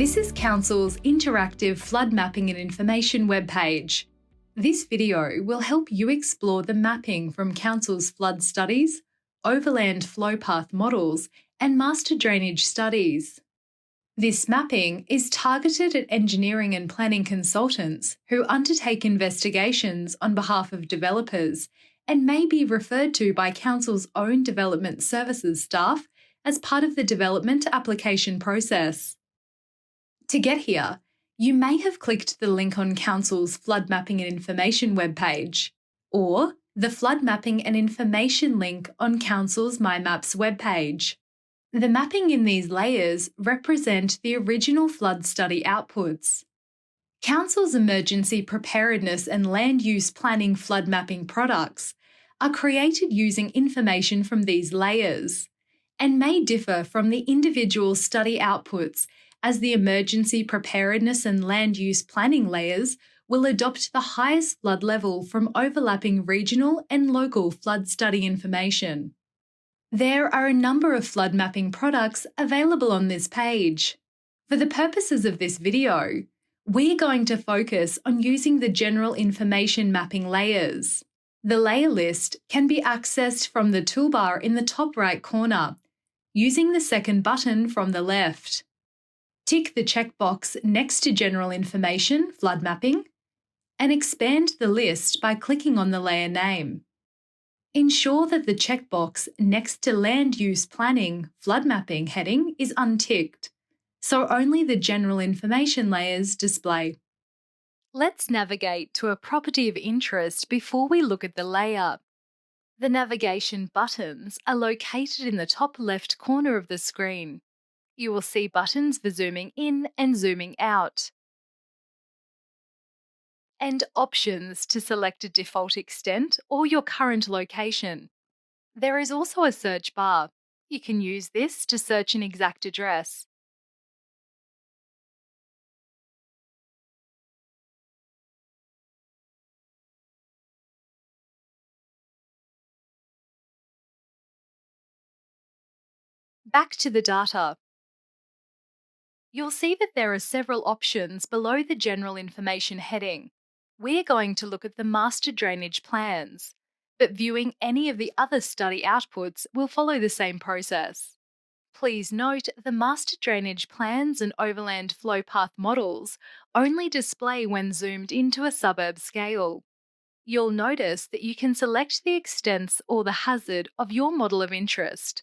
This is Council's interactive flood mapping and information webpage. This video will help you explore the mapping from Council's flood studies, overland flow path models, and master drainage studies. This mapping is targeted at engineering and planning consultants who undertake investigations on behalf of developers and may be referred to by Council's own development services staff as part of the development application process. To get here, you may have clicked the link on Council's Flood Mapping and Information webpage, or the Flood Mapping and Information link on Council's My Maps webpage. The mapping in these layers represent the original flood study outputs. Council's emergency preparedness and land use planning flood mapping products are created using information from these layers and may differ from the individual study outputs, as the emergency preparedness and land use planning layers will adopt the highest flood level from overlapping regional and local flood study information. There are a number of flood mapping products available on this page. For the purposes of this video, we're going to focus on using the general information mapping layers. The layer list can be accessed from the toolbar in the top right corner, using the second button from the left. Tick the checkbox next to General Information, Flood Mapping, and expand the list by clicking on the layer name. Ensure that the checkbox next to Land Use Planning, Flood Mapping heading is unticked, so only the General Information layers display. Let's navigate to a property of interest before we look at the layer. The navigation buttons are located in the top left corner of the screen. You will see buttons for zooming in and zooming out, and options to select a default extent or your current location. There is also a search bar. You can use this to search an exact address. Back to the data. You'll see that there are several options below the General Information heading. We're going to look at the master drainage plans, but viewing any of the other study outputs will follow the same process. Please note the master drainage plans and overland flow path models only display when zoomed into a suburb scale. You'll notice that you can select the extents or the hazard of your model of interest.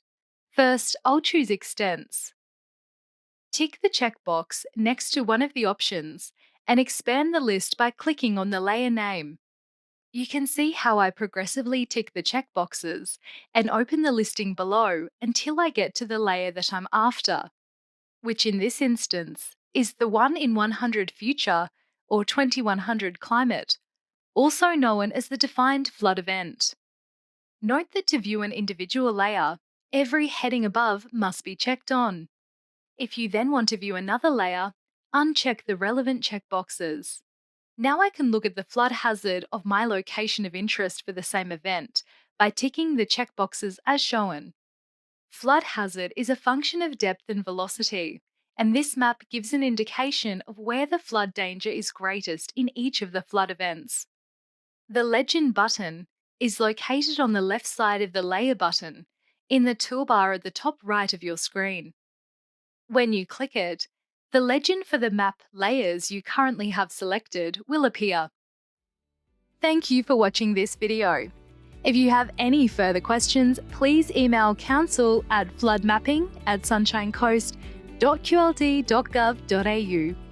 First, I'll choose extents. Tick the checkbox next to one of the options and expand the list by clicking on the layer name. You can see how I progressively tick the checkboxes and open the listing below until I get to the layer that I'm after, which in this instance is the 1 in 100 future or 2100 climate, also known as the defined flood event. Note that to view an individual layer, every heading above must be checked on. If you then want to view another layer, uncheck the relevant checkboxes. Now I can look at the flood hazard of my location of interest for the same event by ticking the checkboxes as shown. Flood hazard is a function of depth and velocity, and this map gives an indication of where the flood danger is greatest in each of the flood events. The Legend button is located on the left side of the Layer button in the toolbar at the top right of your screen. When you click it, the legend for the map layers you currently have selected will appear. Thank you for watching this video. If you have any further questions, please email council@floodmapping@sunshinecoast.qld.gov.au.